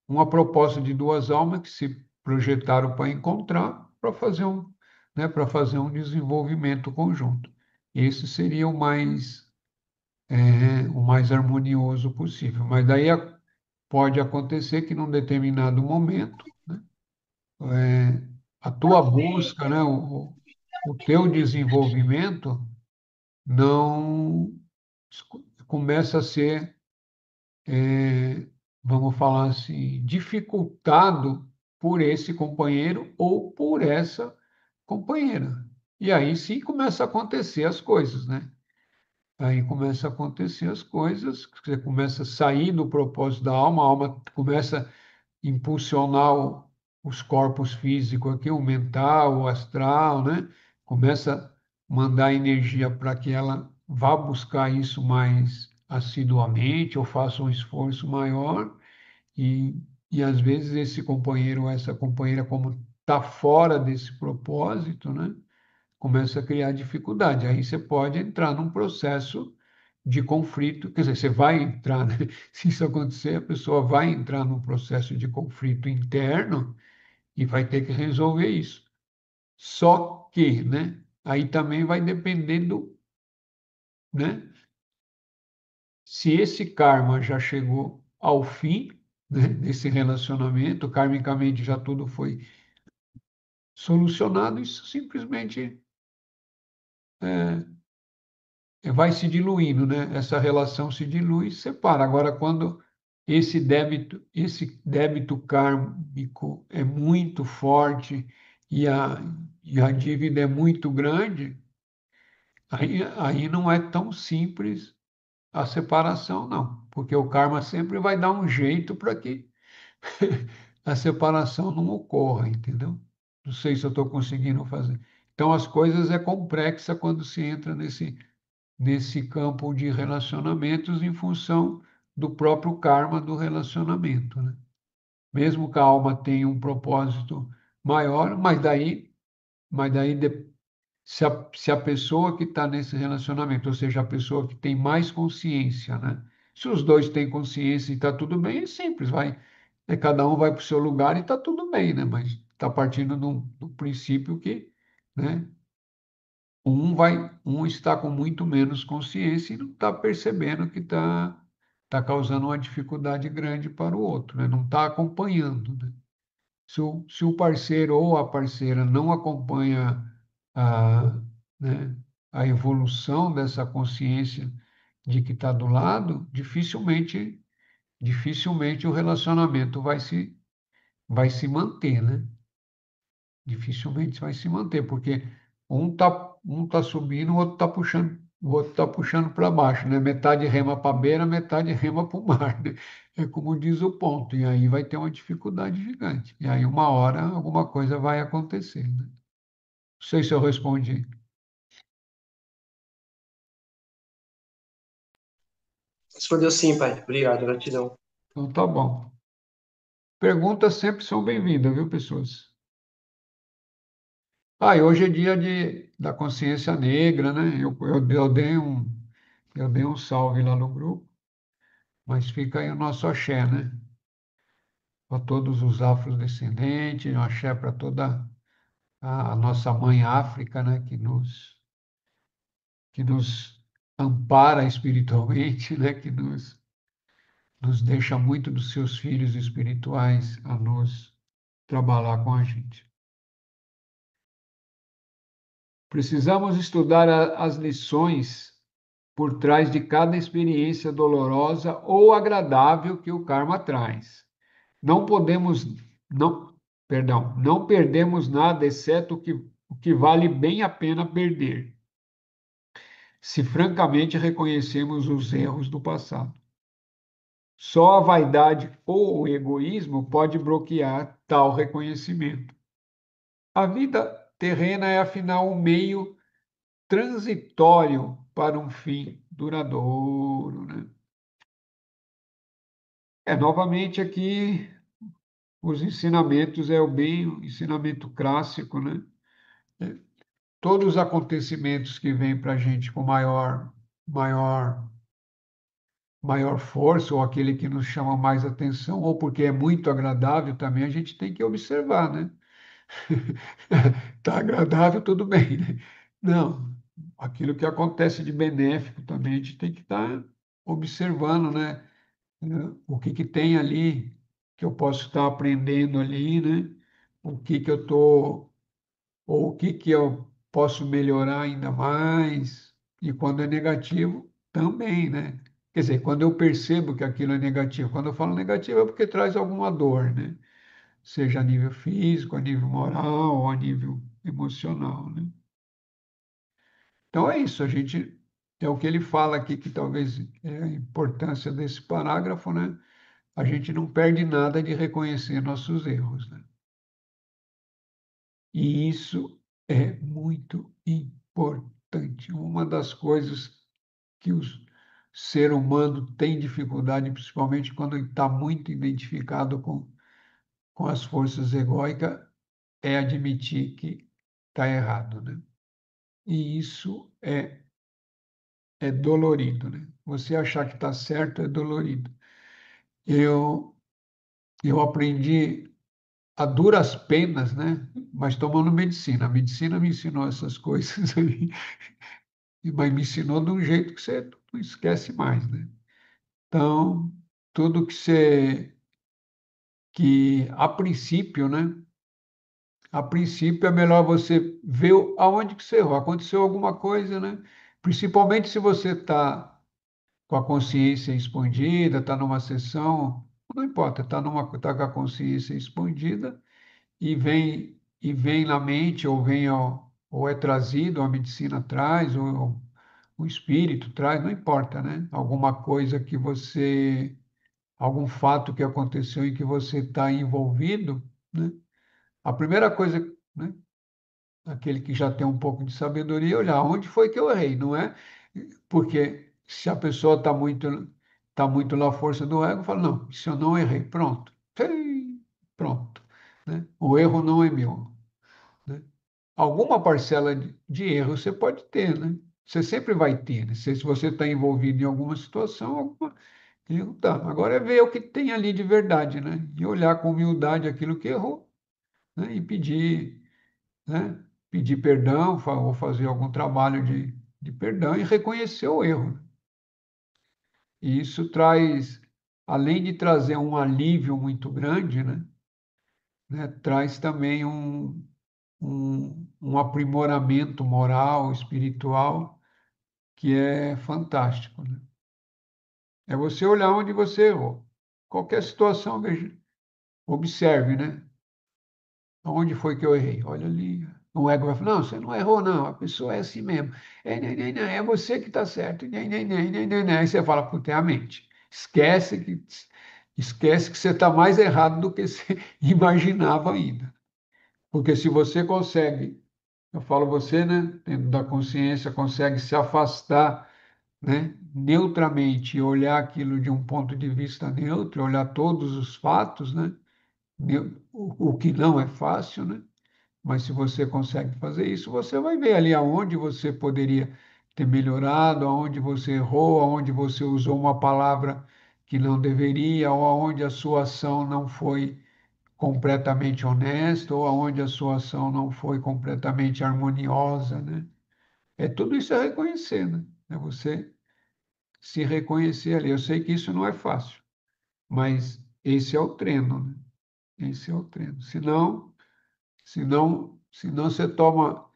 uma proposta de duas almas que se projetaram para encontrar, para fazer um desenvolvimento conjunto. Esse seria o mais harmonioso possível. Mas daí pode acontecer que num determinado momento, né, a tua busca, né, o teu desenvolvimento não começa a ser, vamos falar assim, dificultado por esse companheiro ou por essa companheira. E aí sim começa a acontecer as coisas, né? Aí começa a acontecer as coisas, você começa a sair do propósito da alma, a alma começa a impulsionar os corpos físicos aqui, o mental, o astral, né? Começa a mandar energia para que ela vá buscar isso mais assiduamente ou faça um esforço maior e, e às vezes esse companheiro ou essa companheira, como está fora desse propósito, né? Começa a criar dificuldade. Aí você pode entrar num processo de conflito, quer dizer, você vai entrar, né? Se isso acontecer, a pessoa vai entrar num processo de conflito interno e vai ter que resolver isso. Só que, né? Aí também vai depender do, né? Se esse karma já chegou ao fim, né, desse relacionamento, karmicamente já tudo foi solucionado, isso simplesmente vai se diluindo, né? Essa relação se dilui e separa. Agora, quando esse débito kármico é muito forte e a dívida é muito grande, aí não é tão simples a separação, não, porque o karma sempre vai dar um jeito para que a separação não ocorra, entendeu? Não sei se eu estou conseguindo fazer. Então, as coisas é complexa quando se entra nesse campo de relacionamentos em função do próprio karma do relacionamento, né? Mesmo que a alma tenha um propósito maior, mas daí se a pessoa que está nesse relacionamento, ou seja, a pessoa que tem mais consciência, né? Se os dois têm consciência e está tudo bem, é simples, cada um vai para o seu lugar e está tudo bem, né? Mas está partindo do princípio que, né? Um está com muito menos consciência e não está percebendo que tá causando uma dificuldade grande para o outro, né? Não está acompanhando, né? Se o parceiro ou a parceira não acompanha a, né, a evolução dessa consciência de que está do lado, dificilmente o relacionamento vai se manter, né? Dificilmente vai se manter, porque um tá subindo, o outro tá puxando para baixo, né? Metade rema para a beira, metade rema para o mar, né? É como diz o ponto, e aí vai ter uma dificuldade gigante. E aí, uma hora, alguma coisa vai acontecer, né? Não sei se eu respondi. Respondeu sim, pai. Obrigado, gratidão. Então, tá bom. Perguntas sempre são bem-vindas, viu, pessoas? E hoje é dia da consciência negra, né? Eu dei um salve lá no grupo, mas fica aí o nosso axé, né? Para todos os afrodescendentes, um axé para toda a nossa mãe África, né? Que nos ampara espiritualmente, né? Que nos deixa muito dos seus filhos espirituais a nos trabalhar com a gente. Precisamos estudar as lições por trás de cada experiência dolorosa ou agradável que o karma traz. Não podemos, não, perdão, não perdemos nada exceto o que vale bem a pena perder, se francamente reconhecemos os erros do passado. Só a vaidade ou o egoísmo pode bloquear tal reconhecimento. A vida terrena é, afinal, um meio transitório para um fim duradouro, né? Novamente aqui os ensinamentos é o ensinamento clássico, né? Todos os acontecimentos que vêm para a gente com maior, maior força, ou aquele que nos chama mais atenção, ou porque é muito agradável também, a gente tem que observar, né? Tá agradável, tudo bem, né? Não, aquilo que acontece de benéfico também a gente tem que estar observando, né? O que que tem ali que eu posso estar aprendendo ali, né? O que que eu estou ou o que que eu posso melhorar ainda mais. E quando é negativo, também, né? Quer dizer, quando eu percebo que aquilo é negativo, quando eu falo negativo é porque traz alguma dor, né? Seja a nível físico, a nível moral ou a nível emocional, né? Então é isso, a gente é o que ele fala aqui, que talvez é a importância desse parágrafo, né? A gente não perde nada de reconhecer nossos erros, né? E isso é muito importante. Uma das coisas que o ser humano tem dificuldade, principalmente quando está muito identificado com as forças egóicas, é admitir que está errado, né? E isso é dolorido, né? Você achar que está certo é dolorido. Eu, eu aprendi a duras penas, né? Mas tomando medicina. A medicina me ensinou essas coisas aí, mas me ensinou de um jeito que você não esquece mais, né? Então, tudo que a princípio, né? A princípio é melhor você ver aonde que você errou. Aconteceu alguma coisa, né? Principalmente se você está com a consciência expandida, está numa sessão, não importa, tá com a consciência expandida e vem na mente ou é trazido, a medicina traz, ou o espírito traz, não importa, né? Alguma coisa algum fato que aconteceu em que você está envolvido, né? A primeira coisa, né? Aquele que já tem um pouco de sabedoria, olhar onde foi que eu errei, não é? Porque se a pessoa tá muito na força do ego, fala, não, isso eu não errei, pronto. Ei, pronto, né? O erro não é meu, né? Alguma parcela de erro você pode ter, né? Você sempre vai ter, né? Se você está envolvido em alguma situação, erro tá. Agora é ver o que tem ali de verdade, né? E olhar com humildade aquilo que errou, né? E pedir, né? Pedir perdão, ou fazer algum trabalho de perdão e reconhecer o erro. E isso traz, além de trazer um alívio muito grande, né, traz também um aprimoramento moral, espiritual, que é fantástico, né? É você olhar onde você errou. Qualquer situação, veja, observe, né? Onde foi que eu errei? Olha ali. O ego vai falar, não, você não errou, não, a pessoa é assim mesmo. É você que está certo. Aí você fala, puta, é a mente. Esquece que você está mais errado do que você imaginava ainda. Porque se você consegue, eu falo você, né, dentro da consciência, consegue se afastar, né, neutramente e olhar aquilo de um ponto de vista neutro, olhar todos os fatos, né, o que não é fácil, né? Mas se você consegue fazer isso, você vai ver ali aonde você poderia ter melhorado, aonde você errou, aonde você usou uma palavra que não deveria, ou aonde a sua ação não foi completamente honesta, ou aonde a sua ação não foi completamente harmoniosa, né? Tudo isso é reconhecer, né? É você se reconhecer ali. Eu sei que isso não é fácil, mas esse é o treino, né? Esse é o treino. Senão você toma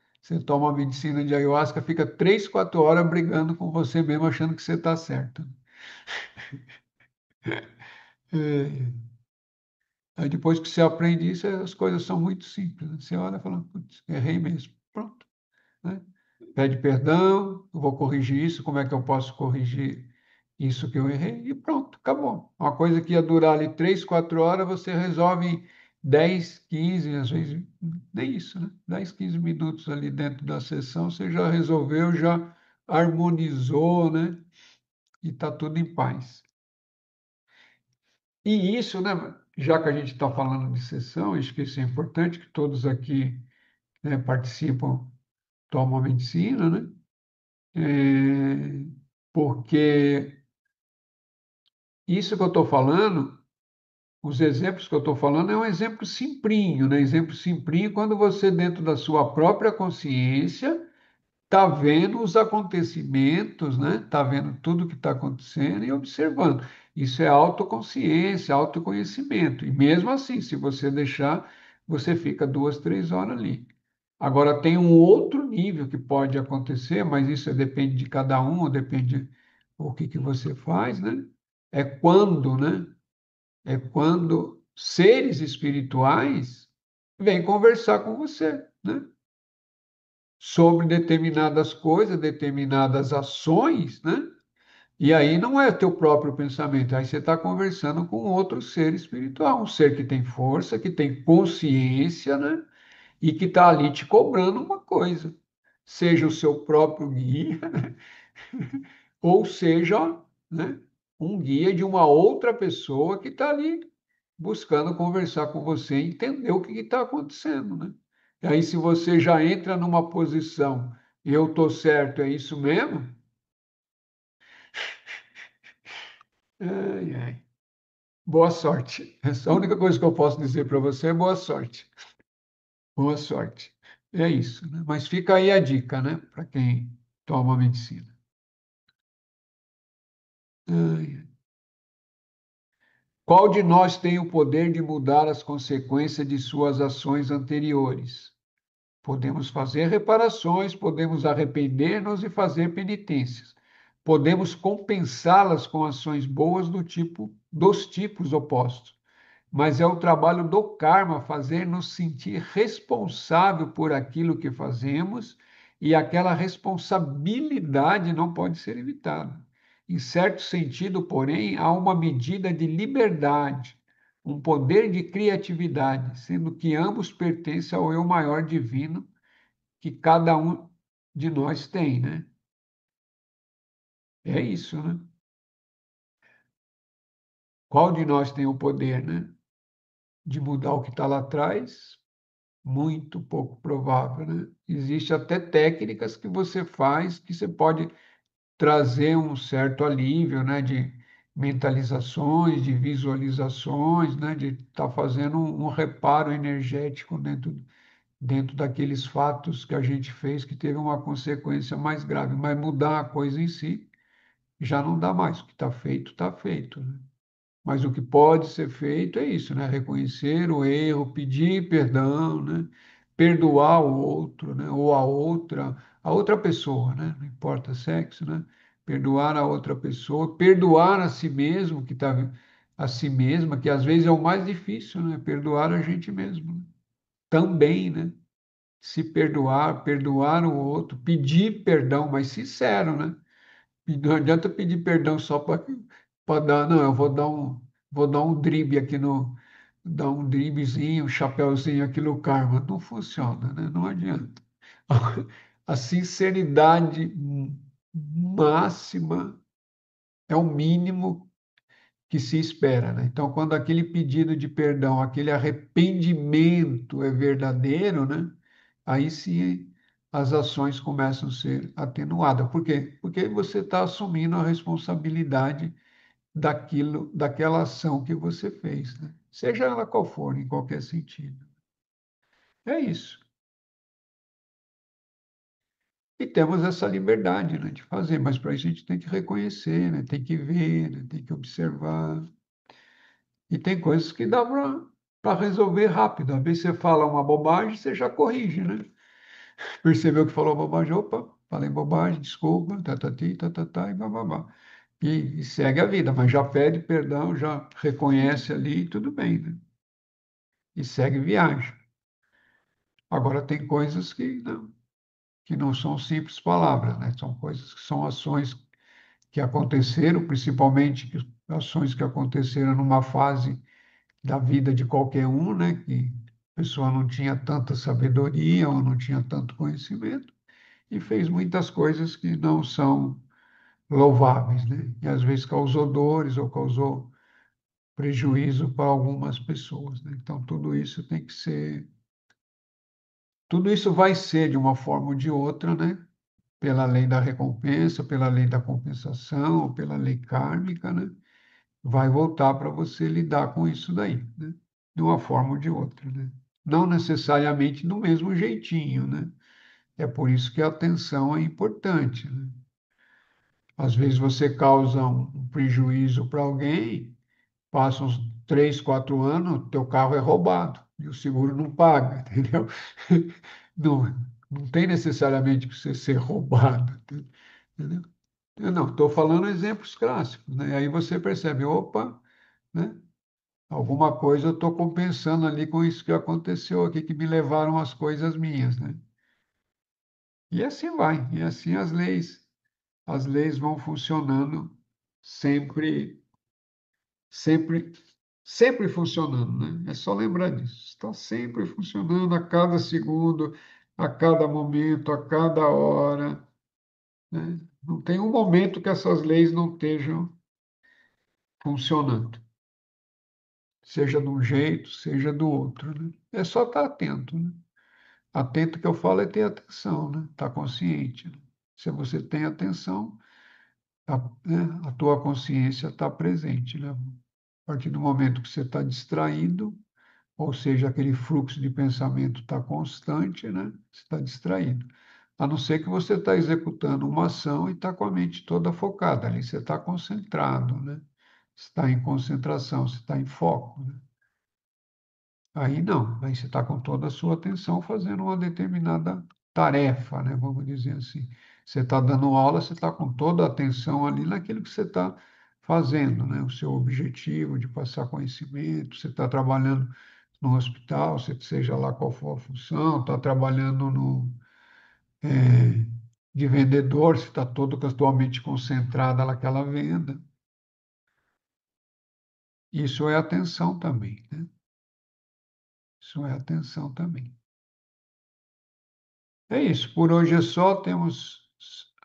a medicina de ayahuasca, fica 3, 4 horas brigando com você mesmo, achando que você está certo. É, aí depois que você aprende isso, as coisas são muito simples, né? Você olha e fala, putz, errei mesmo. Pronto, né? Pede perdão, eu vou corrigir isso, como é que eu posso corrigir isso que eu errei? E pronto, acabou. Uma coisa que ia durar ali 3, 4 horas, você resolve em 10, 15, às vezes nem isso, né? 10, 15 minutos ali dentro da sessão, você já resolveu, já harmonizou, né? E está tudo em paz. E isso, né? Já que a gente está falando de sessão, acho que isso é importante, que todos aqui, né, participam, tomam a medicina, né? Porque isso que eu estou falando, os exemplos que eu estou falando, é um exemplo simplinho, né? Exemplo simplinho quando você, dentro da sua própria consciência, está vendo os acontecimentos, né? Está vendo tudo que está acontecendo e observando. Isso é autoconsciência, autoconhecimento. E mesmo assim, se você deixar, você fica 2, 3 horas ali. Agora, tem um outro nível que pode acontecer, mas isso depende de cada um, depende o que você faz, né? É quando, né? É quando seres espirituais vêm conversar com você, né? sobre determinadas coisas, determinadas ações, né? E aí não é teu próprio pensamento, aí você está conversando com outro ser espiritual, um ser que tem força, que tem consciência, né? E que está ali te cobrando uma coisa, seja o seu próprio guia, ou seja, né, um guia de uma outra pessoa que está ali buscando conversar com você e entender o que está acontecendo, né? E aí, se você já entra numa posição, eu estou certo, é isso mesmo? Ai, ai. Boa sorte. Essa é a única coisa que eu posso dizer para você é boa sorte. Boa sorte. É isso, né? Mas fica aí a dica, né? Para quem toma medicina. Ai, qual de nós tem o poder de mudar as consequências de suas ações anteriores? Podemos fazer reparações, podemos arrepender-nos e fazer penitências. Podemos compensá-las com ações boas dos tipos opostos. Mas é o trabalho do karma fazer-nos sentir responsável por aquilo que fazemos, e aquela responsabilidade não pode ser evitada. Em certo sentido, porém, há uma medida de liberdade, um poder de criatividade, sendo que ambos pertencem ao eu maior divino que cada um de nós tem, né? É isso, né? Qual de nós tem o poder, né, de mudar o que está lá atrás? Muito pouco provável, né? Existe até técnicas que você faz que você pode trazer um certo alívio, né, de mentalizações, de visualizações, né, de estar fazendo um reparo energético dentro daqueles fatos que a gente fez que teve uma consequência mais grave, mas mudar a coisa em si já não dá mais. O que está feito, né? Mas o que pode ser feito é isso, né? Reconhecer o erro, pedir perdão, né? Perdoar o outro, né? Ou a outra pessoa, né? Não importa sexo, né? Perdoar a outra pessoa, perdoar a si mesmo, que está a si mesma, que às vezes é o mais difícil, né? Perdoar a gente mesmo, né? Também, né? Se perdoar, perdoar o outro, pedir perdão, mas sincero, né? E não adianta pedir perdão só para dar, não, eu vou dar um drible aqui no, dar um driblezinho, um chapéuzinho aqui no karma. Não funciona, né? Não adianta. A sinceridade máxima é o mínimo que se espera, né? Então, quando aquele pedido de perdão, aquele arrependimento é verdadeiro, né? Aí sim as ações começam a ser atenuadas. Por quê? Porque você está assumindo a responsabilidade daquela ação que você fez, né? Seja ela qual for, em qualquer sentido. É isso. E temos essa liberdade, né, de fazer, mas para isso a gente tem que reconhecer, né, tem que ver, né, tem que observar. E tem coisas que dá para resolver rápido. Às vezes você fala uma bobagem, você já corrige, né? Percebeu que falou bobagem, opa, falei bobagem, desculpa, tatati, tatatá, e bababá. E segue a vida, mas já pede perdão, já reconhece ali e tudo bem, né? E segue viagem. Agora, tem coisas que não são simples palavras, né? São coisas que são ações que aconteceram, principalmente ações que aconteceram numa fase da vida de qualquer um, né? Que a pessoa não tinha tanta sabedoria ou não tinha tanto conhecimento e fez muitas coisas que não são louváveis, né? E às vezes causou dores ou causou prejuízo para algumas pessoas, né? Então, tudo isso vai ser, de uma forma ou de outra, né? Pela lei da recompensa, pela lei da compensação, ou pela lei kármica, né? Vai voltar para você lidar com isso daí, né? De uma forma ou de outra, né? Não necessariamente do mesmo jeitinho, né? É por isso que a atenção é importante, né? Às vezes você causa um prejuízo para alguém, passa uns 3, 4 anos, teu carro é roubado e o seguro não paga, entendeu? Não, não tem necessariamente que você ser roubado, entendeu? Eu não, estou falando exemplos clássicos, né? E aí você percebe, opa, né? Alguma coisa eu estou compensando ali com isso que aconteceu aqui, que me levaram as coisas minhas, né? E assim vai, e assim as leis vão funcionando sempre, sempre, sempre funcionando, né? É só lembrar disso. Está sempre funcionando a cada segundo, a cada momento, a cada hora, né? Não tem um momento que essas leis não estejam funcionando, seja de um jeito, seja do outro, né? É só estar atento, né? Atento que eu falo é ter atenção, né? Estar consciente, né? Se você tem atenção, a tua consciência está presente, né? A partir do momento que você está distraído, ou seja, aquele fluxo de pensamento está constante, né? Você está distraído. A não ser que você está executando uma ação e está com a mente toda focada ali, você está concentrado, né? Você está em concentração, você está em foco, né? Aí não, aí você está com toda a sua atenção fazendo uma determinada tarefa, né? Vamos dizer assim. Você está dando aula, você está com toda a atenção ali naquilo que você está fazendo, né? O seu objetivo de passar conhecimento, você está trabalhando no hospital, seja lá qual for a função, está trabalhando de vendedor, você está todo com a sua mente concentrada naquela venda. Isso é atenção também, né? Isso é atenção também. É isso, por hoje é só, temos,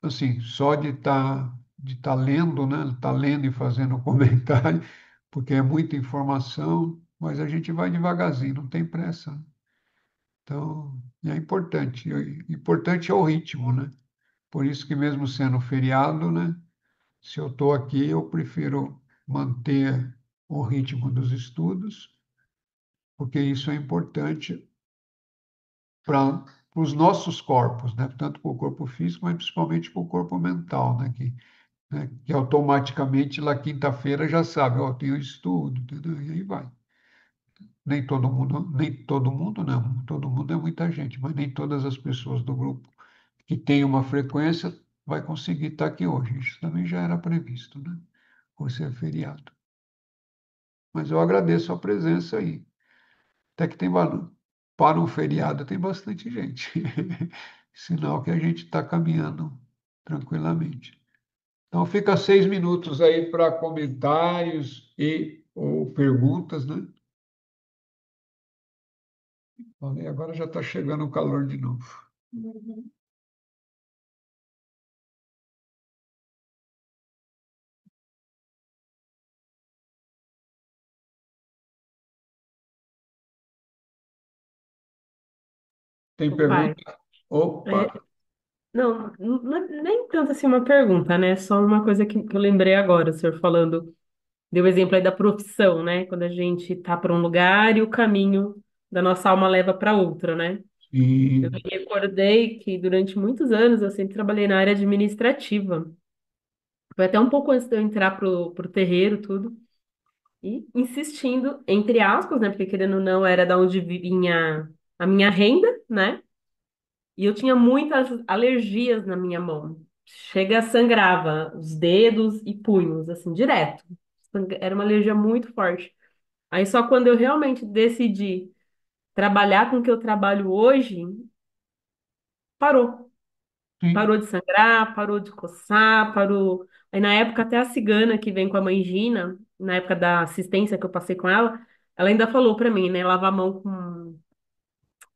assim, só de tá lendo, né? Tá lendo e fazendo comentário, porque é muita informação, mas a gente vai devagarzinho, não tem pressa, né? Então, é importante, importante é o ritmo, né? Por isso que mesmo sendo feriado, né? Se eu estou aqui, eu prefiro manter o ritmo dos estudos, porque isso é importante para os nossos corpos, né? Tanto para o corpo físico, mas principalmente para o corpo mental, né? Que automaticamente lá quinta-feira já sabe, ó, tem o estudo, entendeu? E aí vai. Nem todo mundo não, todo mundo é muita gente, mas nem todas as pessoas do grupo que tem uma frequência vai conseguir estar aqui hoje. Isso também já era previsto, né? Por ser feriado. Mas eu agradeço a presença aí. Até que tem valor. Para um feriado tem bastante gente. Sinal que a gente está caminhando tranquilamente. Então fica 6 minutos aí para comentários e ou perguntas, né? Olha, agora já está chegando o calor de novo. Tem O pai. pergunta? Opa! É, não, nem tanto assim uma pergunta, né? Só uma coisa que eu lembrei agora, o senhor falando, deu o exemplo aí da profissão, né? Quando a gente tá para um lugar e o caminho da nossa alma leva para outro, né? Eu me Sim, recordei que durante muitos anos eu sempre trabalhei na área administrativa. Foi até um pouco antes de eu entrar pro terreiro, tudo. E insistindo, entre aspas, né? Porque querendo ou não, era da onde vinha a minha renda, né? E eu tinha muitas alergias na mina mão. Chega, sangrava os dedos e punhos, assim, direto. Era uma alergia muito forte. Aí só quando eu realmente decidi trabalhar com o que eu trabalho hoje, parou. sim, Parou de sangrar, parou de coçar, parou. Aí na época até a cigana que vem com a mãe Gina, na época da assistência que eu passei com ela ainda falou pra mim, né, lavar a mão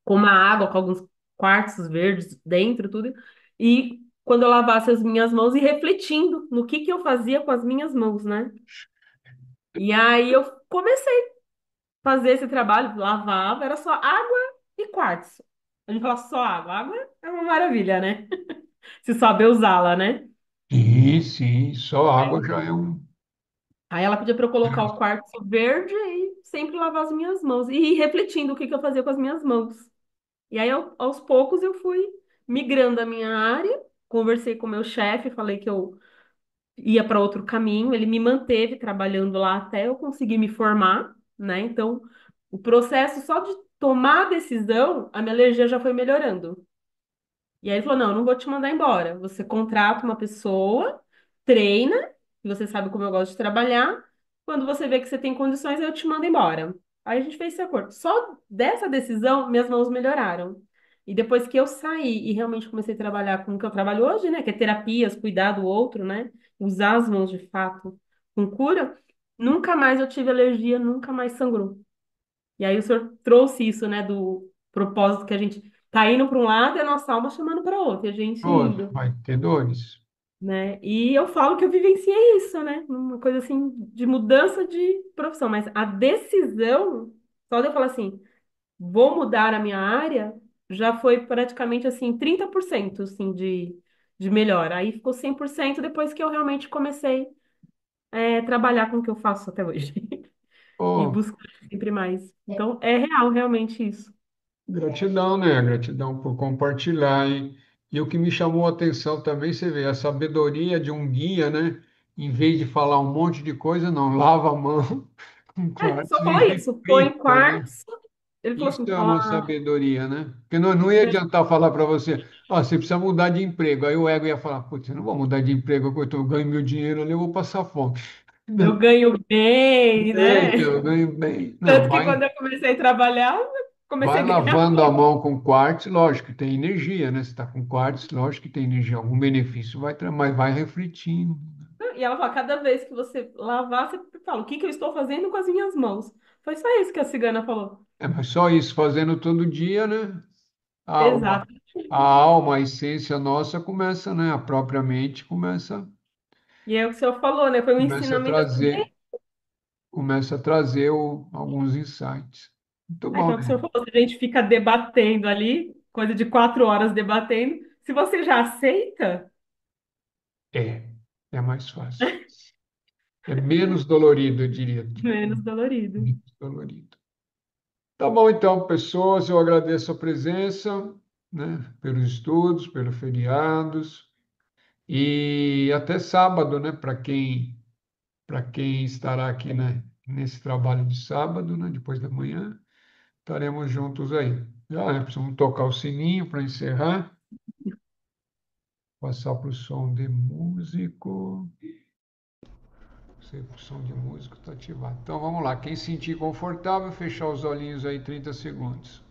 com uma água, com alguns quartzos verdes dentro, tudo. E quando eu lavasse as minhas mãos e refletindo no que eu fazia com as minhas mãos, né? E aí eu comecei a fazer esse trabalho, lavava, era só água e quartzo. A gente fala só água. Água é uma maravilha, né? Se saber usá-la, né? sim, sim. Só água Aí já é um. aí ela pedia para eu colocar o quartzo verde e sempre lavar as minhas mãos. E ir refletindo o que eu fazia com as minhas mãos. E aí, aos poucos, eu fui migrando a minha área. Conversei com o meu chefe, falei que eu ia para outro caminho. Ele me manteve trabalhando lá até eu conseguir me formar, né? Então, o processo só de tomar a decisão, a minha alergia já foi melhorando. E aí ele falou: não, eu não vou te mandar embora. Você contrata uma pessoa, treina, e você sabe como eu gosto de trabalhar. Quando você vê que você tem condições, eu te mando embora. Aí a gente fez esse acordo. Só dessa decisão, minhas mãos melhoraram. E depois que eu saí e realmente comecei a trabalhar com o que eu trabalho hoje, né, que é terapias, cuidar do outro, né, usar as mãos de fato com cura, nunca mais eu tive alergia, nunca mais sangrou. E aí o senhor trouxe isso, né, do propósito que a gente tá indo para um lado e a nossa alma chamando para outro, e a gente Oh, indo, vai ter dores. né? E eu falo que eu vivenciei isso, né? Uma coisa assim de mudança de profissão, mas a decisão, só de eu falar assim, vou mudar a minha área, já foi praticamente assim 30% assim de melhora. Aí ficou 100% depois que eu realmente comecei a trabalhar com o que eu faço até hoje e Oh, buscar sempre mais. Então é real realmente isso. gratidão, né? Gratidão por compartilhar. E o que me chamou a atenção também, você vê, a sabedoria de um guia, né? Em vez de falar um monte de coisa, não, lava a mão com É, quartzo só e falou isso, põe reflita, né? quartzo. Ele falou Isso assim, é uma falar, sabedoria, né? Porque não ia adiantar falar para você, ó, você precisa mudar de emprego. Aí o ego ia falar, putz, eu não vou mudar de emprego, eu ganho meu dinheiro ali, eu vou passar fome. eu Não, ganho bem, então, né? eu ganho bem. Não, Tanto que vai, quando eu comecei a trabalhar, eu comecei vai a ganhar. lavando a mão com quartzo, lógico que tem energia, né? Você está com quartzo, lógico que tem energia, algum benefício vai, mas vai refletindo. E ela fala, cada vez que você lavar, você fala, o que que eu estou fazendo com as minhas mãos? Foi só isso que a cigana falou. É, mas só isso, fazendo todo dia, né? A, Exato. a alma, a essência nossa começa, né? A própria mente E é o que o senhor falou, né? Foi um começa a ensinamento assim, trazer. Começa a trazer alguns insights. Muito é que bom, é o que o senhor né? falou, se a gente fica debatendo ali, coisa de 4 horas debatendo, se você já aceita, É mais fácil. É menos dolorido, eu diria. menos dolorido. Menos dolorido. Tá bom, então, pessoas, eu agradeço a presença, né, pelos estudos, pelos feriados, e até sábado, né, para quem estará aqui, né, nesse trabalho de sábado, né, depois da manhã, estaremos juntos aí. Já, né, precisamos tocar o sininho para encerrar, passar para o som de músico. Sei, o som de músico está ativado. Então vamos lá. Quem sentir confortável, fechar os olhinhos aí 30 segundos.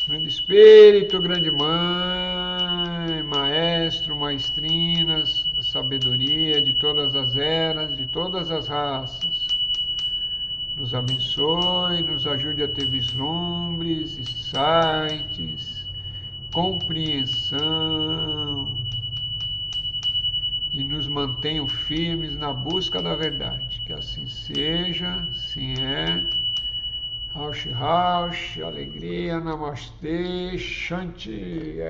Grande Espírito, grande Mãe, Maestro, Maestrinas, da sabedoria de todas as eras, de todas as raças. Nos abençoe, nos ajude a ter vislumbres, insights, compreensão, e nos mantenham firmes na busca da verdade. Que assim seja, assim é. Raush, Raush, alegria, Namastê, Shanti.